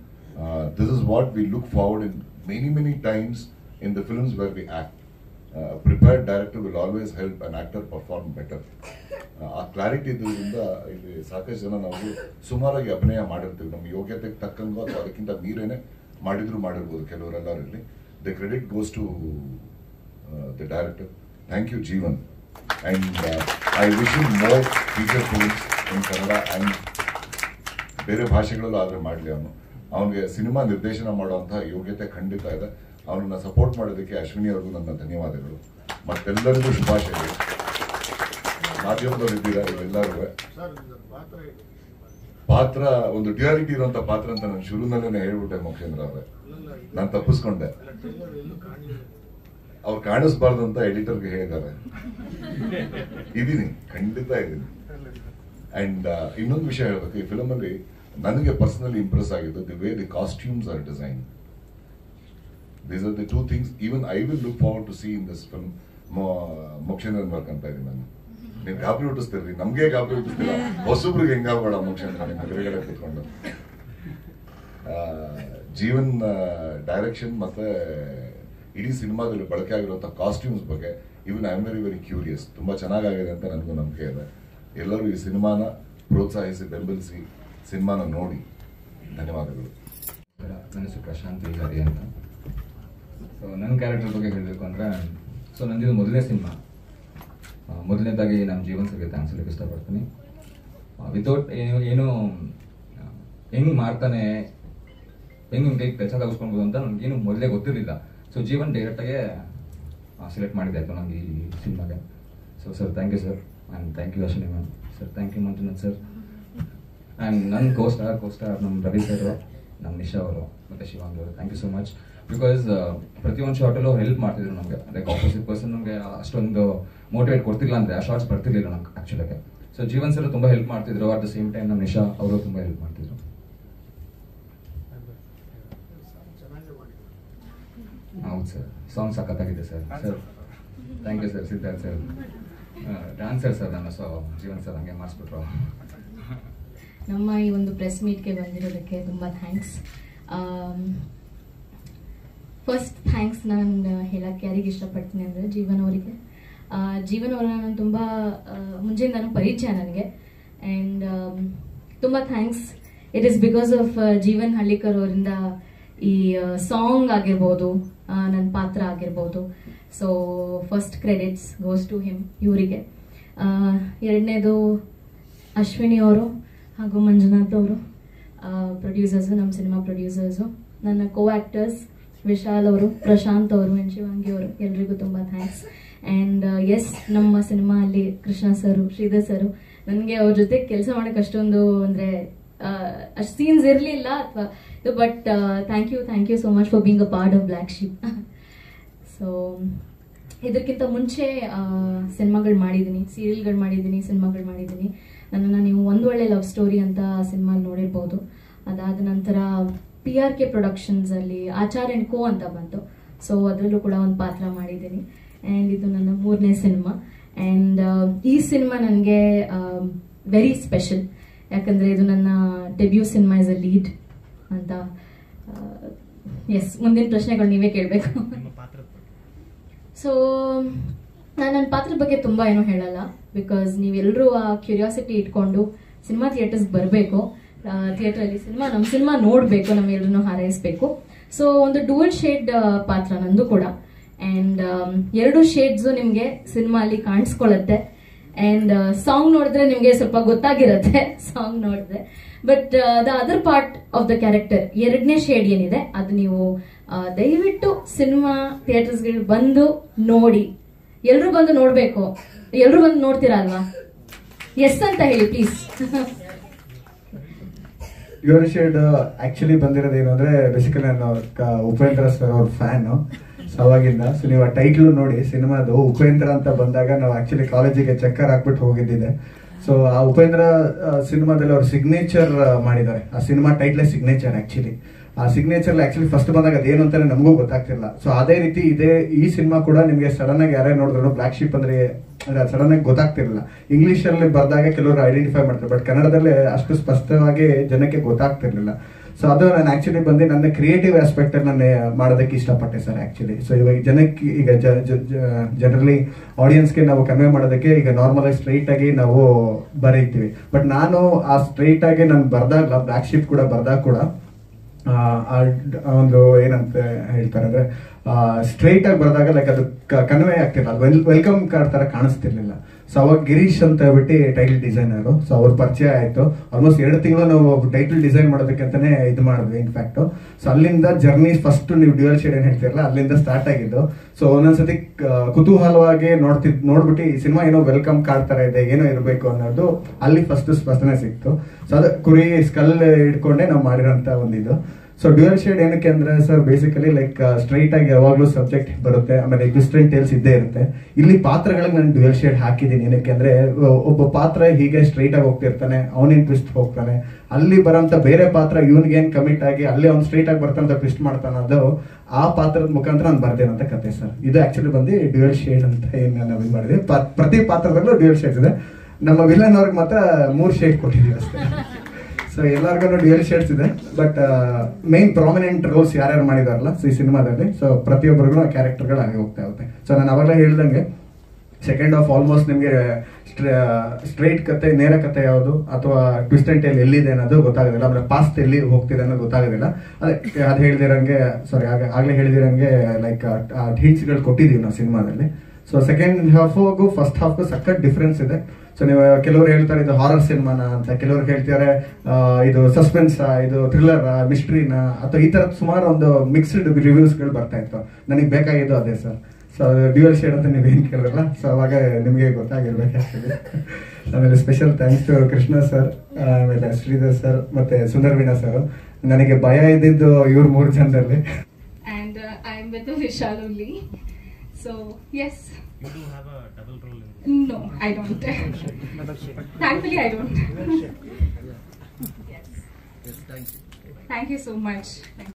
This is what we look forward in many times in the films where we act. A prepared director will always help an actor perform better. ಆ clarity ಇದ್ರಿಂದ ಇಲ್ಲಿ ಸಾಕಷ್ಟು ಜನ ನಾವು ಸುಮಾರಾಗಿ ಅಭಿನಯ ಮಾಡಿರ್ತೀವಿ, ನಮ್ಮ ಯೋಗ್ಯತೆಗೆ ತಕ್ಕಂಗೂ ಅಥವಾ ಅದಕ್ಕಿಂತ ಮೀರೇನೆ ಮಾಡಿರ್ಬೋದು ಕೆಲವರೆಲ್ಲರೂ. ಇಲ್ಲಿ the credit goes to the director. Thank you Jeevan, and I wish you more feature films in Kannada and ಬೇರೆ ಭಾಷೆಗಳಲ್ಲೂ ಆದರೆ ಮಾಡಲಿ. ಅವನಿಗೆ ಸಿನಿಮಾ ನಿರ್ದೇಶನ ಮಾಡುವಂತಹ ಯೋಗ್ಯತೆ ಖಂಡಿತ ಇದೆ. ಅವನನ್ನ ಸಪೋರ್ಟ್ ಮಾಡೋದಕ್ಕೆ ಅಶ್ವಿನಿ ಅವ್ರಿಗೂ ನನ್ನ ಧನ್ಯವಾದಗಳು. ಮತ್ತೆಲ್ಲರಿಗೂ ಶುಭಾಶಯಗಳು. ಮಾಧ್ಯಮದವ್ರು ಇದ್ದೀರಾ ಇವೆಲ್ಲರೂ. ಪಾತ್ರ ಒಂದು ಡ್ಯುಯಾಲಿಟಿ ಇರುವಂತ ಪಾತ್ರ ಅಂತ ನಾನು ಶುರುನಲ್ಲೇ ಹೇಳ್ಬಿಟ್ಟೆ ಮೋಕ್ಷೇಂದ್ರ ಅವರೇ, ನಾನು ತಪ್ಪಿಸ್ಕೊಂಡೆ. ಅವ್ರು ಕಾಣಿಸ್ಬಾರ್ದು ಅಂತ ಎಡಿಟರ್ಗೆ ಹೇಳಿದ್ದಾರೆ. ಇದೀನಿ, ಖಂಡಿತ ಇದೀನಿ. ಅಂಡ್ ಇನ್ನೊಂದು ವಿಷಯ ಹೇಳ್ಬೇಕು, ಈ ಫಿಲಮ್ ಅಲ್ಲಿ ನನಗೆ ಪರ್ಸನಲಿ ಇಂಪ್ರೆಸ್ ಆಗಿದ್ದು the way the costumes are design. These are the two things even I will look forward to see in this film. Mokshendran work ಅಂತ ಇದ್ದೀನಿ ನಾನು. ನೀವು ಗಾಬರಿ ಹುಟ್ಟಿಸ್ತೀರಿ, ನಮ್ಗೆ ಗಾಬರಿ ಹುಟ್ಟಿಸ್ತೀರ, ಹೊಸಬ್ರಿಗೆ ಹೆಂಗಾಗಬೇಡ ಮೋಕ್ಷೇಂದ್ರ ನಿಮ್ಮ ಎದುರುಗಡೆ ಕೂತ್ಕೊಂಡು. ಜೀವನ್ ಡೈರೆಕ್ಷನ್ ಮತ್ತೆ ಇಡೀ ಸಿನಿಮಾದಲ್ಲಿ ಬಳಕೆ ಆಗಿರುವಂತಹ ಕಾಸ್ಟ್ಯೂಮ್ಸ್ ಬಗ್ಗೆ even I am very curious. ತುಂಬಾ ಚೆನ್ನಾಗಿದೆ ಅಂತ ನನಗೂ ನಂಬಿಕೆ ಇದೆ. ಎಲ್ಲರೂ ಈ ಸಿನಿಮಾನ ಪ್ರೋತ್ಸಾಹಿಸಿ ಬೆಂಬಲಿಸಿ ಸಿನಿಮಾನ ನೋಡಿ. ಧನ್ಯವಾದಗಳು. ನನ್ನ ಹೆಸರು ಪ್ರಶಾಂತ್ ಹರಿ ಅಂತ. ಸೊ ನನ್ನ ಕ್ಯಾರೆಕ್ಟರ್ ಬಗ್ಗೆ ಹೇಳಬೇಕು ಅಂದರೆ, ಸೊ ನಂದಿದು ಮೊದಲನೇ ಸಿನಿಮಾ. ಮೊದಲನೇದಾಗಿ ನಮ್ಮ ಜೀವನ್ ಸರ್ಗೆ ಥ್ಯಾಂಕ್ಸ್ ಹೇಳಕ್ಕೆ ಇಷ್ಟಪಡ್ತೀನಿ. ವಿತೌಟ್ ಏನು ಹೆಂಗೆ ಮಾಡ್ತಾನೆ, ಹೆಂಗೆ ಕೈ ಕೆಲಸ ತಗಿಸ್ಕೊಳ್ಬೋದು ಅಂತ ನನಗೇನು ಮೊದಲೇ ಗೊತ್ತಿರಲಿಲ್ಲ. ಸೊ ಜೀವನ್ ಡೈರೆಕ್ಟಾಗೆ ಸೆಲೆಕ್ಟ್ ಮಾಡಿದೆ ಆಯಿತು ನನಗೆ ಈ ಸಿನಿಮಾಗೆ. So sir thank you sir, and thank you Ashwini ma'am. Sir thank you Manjunath sir. And ನನ್ನ ಕೋಸ್ಟಾರ್ ನಮ್ಮ ರವಿ ಸರ್, ನಮ್ಮ ನಿಶಾ ಅವರು ಮತ್ತು ಶಿವಾಂಗ್ ಅವರು, thank you so much. Because ಪ್ರತಿಯೊಂದು ಶಾರ್ಟಲ್ಲೂ ಹೆಲ್ಪ್ ಮಾಡ್ತಿದ್ರು ನಮಗೆ. ಲೈಕ್ ಆಪೋಸಿಟ್ ಪರ್ಸನ್ ನಮಗೆ ಅಷ್ಟೊಂದು ಮೋಟಿವೇಟ್ ಕೊಡ್ತಿಲ್ಲ ಅಂದರೆ ಆ ಶಾರ್ಟ್ಸ್ ಬರ್ತಿರ್ಲಿಲ್ಲ ನಮ್ಗೆ ಆ್ಯಕ್ಚುಲಾಗೆ. ಸೊ ಜೀವನ್ ಸರ್ ತುಂಬ ಹೆಲ್ಪ್ ಮಾಡ್ತಿದ್ರು. ಅಟ್ ದ ಸೇಮ್ ಟೈಮ್ ನಮ್ಮ ನಿಶಾ ಅವರು ತುಂಬ ಹೆಲ್ಪ್ ಮಾಡ್ತಿದ್ರು. ಹೌದು ಸರ್, ಸಾಂಗ್ ಸಖತ್ತಾಗಿದೆ sir. Sir thank you sir. Siddharth sir dancer sir ನನ್ನ. ಸೊ ಜೀವನ್ ಸರ್ ಹಂಗೆ ಮಾಡಿಸ್ಬಿಟ್ರು. ನಮ್ಮ ಈ ಒಂದು ಪ್ರೆಸ್ ಮೀಟ್ಗೆ ಬಂದಿರೋದಕ್ಕೆ ತುಂಬ ಥ್ಯಾಂಕ್ಸ್. ಫಸ್ಟ್ ಥ್ಯಾಂಕ್ಸ್ ನಾನು ಹೇಳಕ್ಕೆ ಯಾರಿಗೆ ಇಷ್ಟಪಡ್ತೀನಿ ಅಂದರೆ ಜೀವನ್ ಅವರಿಗೆ. ಜೀವನ್ ಅವರನ್ನ ನಾನು ತುಂಬ ಮುಂಚೆಯಿಂದನೂ ಪರಿಚಯ ನನಗೆ. ಆ್ಯಂಡ್ ತುಂಬ thanks. It is because of Jeevan Hallikar ಅವರಿಂದ ಈ ಸಾಂಗ್ ಆಗಿರ್ಬೋದು, ನನ್ನ ಪಾತ್ರ ಆಗಿರ್ಬೋದು. So first credits goes to him, ಇವರಿಗೆ. ಎರಡನೇದು ಅಶ್ವಿನಿ ಅವರು ಹಾಗೂ ಮಂಜುನಾಥ್ ಅವರು, ಪ್ರೊಡ್ಯೂಸರ್ಸು, ನಮ್ಮ ಸಿನಿಮಾ ಪ್ರೊಡ್ಯೂಸರ್ಸು. ನನ್ನ ಕೋ ಆ್ಯಕ್ಟರ್ಸ್ ವಿಶಾಲ್ ಅವರು, ಪ್ರಶಾಂತ್ ಅವರು ಆ್ಯಂಡ್ ಶಿವಾಂಗಿ ಅವರು, ಎಲ್ರಿಗೂ ತುಂಬ ಥ್ಯಾಂಕ್ಸ್. ಆ್ಯಂಡ್ ಎಸ್, ನಮ್ಮ ಸಿನಿಮಾ ಅಲ್ಲಿ ಕೃಷ್ಣ ಸರು, ಶ್ರೀಧರ್ ಸರು, ನನಗೆ ಅವ್ರ ಜೊತೆ ಕೆಲಸ ಮಾಡೋಕ್ಕೆ ಅಷ್ಟೊಂದು ಅಂದರೆ ಅಷ್ಟು ಸೀನ್ಸ್ ಇರಲಿಲ್ಲ ಅಥವಾ ಇದು, but thank you so much for being a part of Black Sheep. So ಇದಕ್ಕಿಂತ ಮುಂಚೆ ಸಿನಿಮಾಗಳು ಮಾಡಿದ್ದೀನಿ, ಸೀರಿಯಲ್ಗಳು ಮಾಡಿದ್ದೀನಿ, ಸಿನಿಮಾಗಳು ಮಾಡಿದ್ದೀನಿ. ನನ್ನನ್ನು ನೀವು ಒಂದು ಒಳ್ಳೆ ಲವ್ ಸ್ಟೋರಿ ಅಂತ ಸಿನಿಮಾ ನೋಡಿರ್ಬೋದು. ಅದಾದ ನಂತರ PRK ಪ್ರೊಡಕ್ಷನ್ಸಲ್ಲಿ ಆಚಾರ್ಯ & ಕೋ ಅಂತ ಬಂತು. ಸೊ ಅದರಲ್ಲೂ ಕೂಡ ಒಂದು ಪಾತ್ರ ಮಾಡಿದ್ದೀನಿ. ಆ್ಯಂಡ್ ಇದು ನನ್ನ 3ನೇ ಸಿನಿಮಾ. ಆ್ಯಂಡ್ ಈ ಸಿನಿಮಾ ನನಗೆ ವೆರಿ ಸ್ಪೆಷಲ್, ಯಾಕಂದರೆ ಇದು ನನ್ನ debut cinema is a lead ಅಂತ. ಎಸ್, ಮುಂದಿನ ಪ್ರಶ್ನೆಗಳು ನೀವೇ ಕೇಳಬೇಕು. ಸೊ ನಾನು ನನ್ನ ಪಾತ್ರದ ಬಗ್ಗೆ ತುಂಬ ಏನೂ ಹೇಳಲ್ಲ, ಬಿಕಾಸ್ ನೀವೆಲ್ಲರೂ ಆ ಕ್ಯೂರಿಯಾಸಿಟಿ ಇಟ್ಕೊಂಡು ಸಿನಿಮಾ ಥಿಯೇಟರ್ಸ್ಗೆ ಬರಬೇಕು. ಥಿಯೇಟ್ರಲ್ಲಿ ನಮ್ಮ ಸಿನಿಮಾ ನೋಡಬೇಕು, ನಮ್ಮೆಲ್ಲರೂ ಹಾರೈಸಬೇಕು. ಸೊ ಒಂದು ಡೂಯಲ್ ಶೇಡ್ ಪಾತ್ರ ನಂದು ಕೂಡ. ಆ್ಯಂಡ್ 2 ಶೇಡ್ಸು ನಿಮಗೆ ಸಿನಿಮಾ ಅಲ್ಲಿ ಕಾಣಿಸ್ಕೊಳ್ಳುತ್ತೆ. ಆ್ಯಂಡ್ ಸಾಂಗ್ ನೋಡಿದ್ರೆ ನಿಮಗೆ ಸ್ವಲ್ಪ ಗೊತ್ತಾಗಿರುತ್ತೆ ಸಾಂಗ್ ನೋಡಿದ್ರೆ. But the other part of the character, 2ನೇ ಶೇಡ್ ಏನಿದೆ ಅದು ನೀವು ದಯವಿಟ್ಟು ಸಿನಿಮಾ ಥಿಯೇಟರ್ಸ್ಗಳು ಬಂದು ನೋಡಿ. ಎಲ್ಲರೂ ಬಂದು ನೋಡಬೇಕು. ಎಲ್ಲರೂ ಬಂದು ನೋಡ್ತೀರಾ ಅಲ್ವಾ? ಎಸ್ ಅಂತ ಹೇಳಿ ಪ್ಲೀಸ್. ಡ್ಯುಯಲ್ ಶೇಡ್ ಆಕ್ಚುಲಿ ಬಂದಿರೋದು ಏನು ಅಂದ್ರೆ ಬೇಸಿಕಲಿ ನಾನು ಉಪೇಂದ್ರ ಸರ್ ಅವ್ರ ಫ್ಯಾನು. ಸೊ ಅವಾಗಿಂದ ಸೊ ನೀವು ಆ ಟೈಟ್ಲು ನೋಡಿ ಸಿನಿಮಾದು ಉಪೇಂದ್ರ ಅಂತ ಬಂದಾಗ ನಾವು ಆಕ್ಚುಲಿ ಕಾಲೇಜಿಗೆ ಚಕ್ಕರ್ ಹಾಕ್ಬಿಟ್ಟು ಹೋಗಿದ್ದಿದೆ. ಸೊ ಆ ಉಪೇಂದ್ರ ಸಿನಿಮಾದಲ್ಲಿ ಅವ್ರು ಸಿಗ್ನೇಚರ್ ಮಾಡಿದ್ದಾರೆ. ಆ ಸಿನಿಮಾ ಟೈಟ್ಲೇ ಸಿಗ್ನೇಚರ್ ಆಕ್ಚುಲಿ. ಆ ಸಿಗ್ನೇಚರ್ ಆಕ್ಚುಲಿ ಫಸ್ಟ್ ಬಂದಾಗ ಅದೇನು ಅಂತಾನೆ ನಮಗೂ ಗೊತ್ತಾಗ್ತಿಲ್ಲ. ಸೊ ಅದೇ ರೀತಿ ಈ ಸಿನಿಮಾ ಕೂಡ ನಿಮಗೆ ಸಡನ್ ಆಗಿ ಯಾರೇ ನೋಡಿದ್ರು ಬ್ಲಾಕ್ ಶೀಪ್ ಅಂದ್ರೆ ಸಡನ್ ಆಗಿ ಗೊತ್ತಾಗ್ತಿರಲಿಲ್ಲ. ಇಂಗ್ಲಿಷ್ ಅಲ್ಲಿ ಬರ್ದಾಗ ಕೆಲವರು ಐಡೆಂಟಿಫೈ ಮಾಡ್ತಾರೆ, ಬಟ್ ಕನ್ನಡದಲ್ಲಿ ಅಷ್ಟು ಸ್ಪಷ್ಟವಾಗಿ ಜನಕ್ಕೆ ಗೊತ್ತಾಗ್ತಿರ್ಲಿಲ್ಲ. ಸೊ ಅದು ನಾನು ಆಕ್ಚುಲಿ ಬಂದು ನನ್ನ ಕ್ರಿಯೇಟಿವ್ ಆಸ್ಪೆಕ್ಟ್ ಅಲ್ಲಿ ನಾನು ಮಾಡೋದಕ್ಕೆ ಇಷ್ಟಪಟ್ಟೆ ಸರ್ ಆಕ್ಚುಲಿ. ಸೊ ಇವಾಗ ಜನಕ್ಕೆ ಈಗ ಜನರಲಿ ಆಡಿಯನ್ಸ್ಗೆ ನಾವು ಕನ್ವೆ ಮಾಡೋದಕ್ಕೆ ಈಗ ನಾರ್ಮಲ್ ಆಗಿ ಸ್ಟ್ರೈಟ್ ಆಗಿ ನಾವು ಬರೀತೀವಿ. ಬಟ್ ನಾನು ಆ ಸ್ಟ್ರೈಟ್ ಆಗಿ ನಾನು ಬರ್ದಾಗ ಬ್ಲಾಕ್ ಶೀಪ್ ಕೂಡ ಬರ್ದಾಗ ಕೂಡ ಒಂದು ಏನಂತ ಹೇಳ್ತಾರೆ ಅಂದ್ರೆ ಸ್ಟ್ರೈಟ್ ಆಗಿ ಬರ್ದಾಗ ಲೈಕ್ ಅದು ಕನ್ವೆ ಆಗ್ತಿಲ್ಲ, ಅದು ವೆಲ್ಕಮ್ ಕಾರ್ಡ್ ತರ ಕಾಣಿಸ್ತಿರ್ಲಿಲ್ಲ. ಸೊ ಅವಾಗ ಗಿರೀಶ್ ಅಂತ ಹೇಳ್ಬಿಟ್ಟು ಟೈಟಲ್ ಡಿಸೈನರು. ಸೊ ಅವ್ರ ಪರಿಚಯ ಆಯ್ತು. ಆಲ್ಮೋಸ್ಟ್ 2 ತಿಂಗಳು ನಾವು ಟೈಟಲ್ ಡಿಸೈನ್ ಮಾಡೋದಕ್ಕಂತಾನೆ ಇದು ಮಾಡಿದ್ವಿ ಇನ್ಫ್ಯಾಕ್ಟ್. ಸೊ ಅಲ್ಲಿಂದ ಜರ್ನಿ ಫಸ್ಟ್ ನೀವು ಡ್ಯುಯಲ್ ಶೇಡ್ ಏನ್ ಹೇಳ್ತಿರಲ್ಲ ಅಲ್ಲಿಂದ ಸ್ಟಾರ್ಟ್ ಆಗಿದ್ದು. ಸೊ ಒಂದೊಂದ್ಸತಿ ಕುತೂಹಲವಾಗಿ ನೋಡ್ಬಿಟ್ಟು ಈ ಸಿನಿಮಾ ಏನೋ ವೆಲ್ಕಮ್ ಕಾರ್ಡ್ ತರ ಇದೆ, ಏನೋ ಇರಬೇಕು ಅನ್ನೋದು ಅಲ್ಲಿ ಫಸ್ಟ್ ಸ್ಪಷ್ಟನೆ ಸಿಕ್ತು. ಸೊ ಅದು ಕುರಿ ಸ್ಕಲ್ ಇಟ್ಕೊಂಡೆ ನಾವು ಮಾಡಿರೋಂತ ಒಂದಿದು. ಸೊ ಡ್ಯುಯಲ್ ಶೇಡ್ ಏನಕ್ಕೆ ಅಂದ್ರೆ ಸರ್ ಬೇಸಿಕಲಿ ಲೈಕ್ ಸ್ಟ್ರೈಟ್ ಆಗಿ ಯಾವಾಗ್ಲೂ ಸಬ್ಜೆಕ್ಟ್ ಬರುತ್ತೆ, ಆಮೇಲೆ ಎಕ್ಸಿಸ್ಟೆಂಟ್ ಟೇಲ್ಸ್ ಇದ್ದೇ ಇರುತ್ತೆ. ಇಲ್ಲಿ ಪಾತ್ರಗಳಿಗೆ ನಾನು ಡ್ಯುಯಲ್ ಶೇಡ್ ಹಾಕಿದ್ದೀನಿ. ಏನಕ್ಕೆ ಅಂದ್ರೆ ಒಬ್ಬ ಪಾತ್ರ ಹೀಗೆ ಸ್ಟ್ರೈಟ್ ಆಗಿ ಹೋಗ್ತಿರ್ತಾನೆ, ಅವನೇನ್ ಟ್ವಿಸ್ಟ್ ಹೋಗ್ತಾನೆ, ಅಲ್ಲಿ ಬರೋಂತ ಬೇರೆ ಪಾತ್ರ ಇವನ್ಗೇನ್ ಕಮಿಟ್ ಆಗಿ ಅಲ್ಲಿ ಅವ್ನು ಸ್ಟ್ರೈಟ್ ಆಗಿ ಬರ್ತಂತ ಟ್ವಿಸ್ಟ್ ಮಾಡ್ತಾನೆ, ಅದು ಆ ಪಾತ್ರದ ಮುಖಾಂತರ ನಾನು ಬರ್ದೇನಂತ ಕತೆ ಸರ್. ಇದು ಆಕ್ಚುಲಿ ಬಂದು ಡ್ಯುಯಲ್ ಶೇಡ್ ಅಂತ ಏನ್ ನಾವು ಇದು ಮಾಡಿದ್ವಿ. ಪ್ರತಿ ಪಾತ್ರದಲ್ಲೂ ಡ್ಯುಯಲ್ ಶೇಡ್ಸ್ ಇದೆ. ನಮ್ಮ ವಿಲನ್ ಅವ್ರಿಗೆ ಮಾತ್ರ 3 ಶೇಡ್ ಕೊಟ್ಟಿದ್ದೀವಿ ಅಷ್ಟೇ. ಸೊ ಎಲ್ಲರಿಗೂ ಡ್ಯುಯಲ್ ಶೇಡ್ಸ್ ಇದೆ, ಬಟ್ ಮೇನ್ ಪ್ರಾಮಿನೆಂಟ್ ರೋಲ್ಸ್ ಯಾರ್ಯಾರು ಮಾಡಿದಾರಲ್ಲ ಸೊ ಈ ಸಿನಿಮಾದಲ್ಲಿ, ಸೊ ಪ್ರತಿಯೊಬ್ಬರಿಗೂ ಆ ಕ್ಯಾರೆಕ್ಟರ್ಗಳು ಆಗಿ ಹೋಗ್ತಾ ಇರುತ್ತೆ. ಸೊ ನಾನು ಅವಾಗಲೇ ಹೇಳ್ದಂಗೆ ಸೆಕೆಂಡ್ ಹಾಫ್ ಆಲ್ಮೋಸ್ಟ್ ನಿಮಗೆ ಸ್ಟ್ರೈಟ್ ಕತೆ, ನೇರ ಕತೆ ಯಾವುದು ಅಥವಾ ಟ್ವಿಸ್ಟ್ ಅಂಡ್ ಟೇಲ್ ಎಲ್ಲಿದೆ ಅನ್ನೋದು ಗೊತ್ತಾಗೋದಿಲ್ಲ, ಆಮೇಲೆ ಪಾಸ್ಟ್ ಎಲ್ಲಿ ಹೋಗ್ತಿದೆ ಅನ್ನೋದು ಗೊತ್ತಾಗೋದಿಲ್ಲ. ಅದು ಹೇಳ್ದಿರಂಗೆ ಸಾರಿ ಆಗ್ಲೇ ಹೇಳ್ದಿರಂಗೆ ಲೈಕ್ ಹಿಂಟ್ಸ್ಗಳು ಕೊಟ್ಟಿದ್ದೀವಿ ನಾವು ಸಿನಿಮಾದಲ್ಲಿ. ಸೊ ಸೆಕೆಂಡ್ ಹಾಫ್ಗೂ ಫಸ್ಟ್ ಹಾಫ್ಗೂ ಸಖತ್ ಡಿಫ್ರೆನ್ಸ್ ಇದೆ. ಸೊ ನೀವು ಕೆಲವರು ಹೇಳ್ತಾರೆ ಇದು ಹಾರರ್ ಸಿನಿಮಾನ ಅಂತ, ಕೆಲವರು ಹೇಳ್ತಾರೆ ಇದು ಸಸ್ಪೆನ್ಸ್, ಇದು ಥ್ರಿಲ್ಲರ್, ಮಿಸ್ಟ್ರಿನ, ಅಥವಾ ಈ ತರದ ಸುಮಾರು ಒಂದು ಮಿಕ್ಸ್ಡ್ ರಿವ್ಯೂಸ್ಗಳು ಬರ್ತಾ ಇತ್ತು. ನನಗೆ ಬೇಕಾಗಿದ್ದು ಅದೇ ಸರ್. ಸೊ ಡ್ಯುಯಲ್ ಶೇಡ್ ಅಂತ ನೀವೇನು ಕೇಳಿದ್ರಲ್ಲ, ಸೊ ಅವಾಗ ನಿಮಗೆ ಗೊತ್ತಾಗಿರ್ಬೇಕಾಗ್ತದೆ. ಆಮೇಲೆ special thanks to Krishna sir, ಆಮೇಲೆ ಶ್ರೀಧರ್ ಸರ್ ಮತ್ತೆ ಸುಂದರ್ ವೀಣಾ ಸರ್. ನನಗೆ ಭಯ ಇದ್ದಿದ್ದು ಇವ್ರ 3 ಜನರಲ್ಲಿ. And I'm with Vishal only. So yes. You do have a double role in this? No, I don't. Thankfully, I don't. Yes. Thank you so much.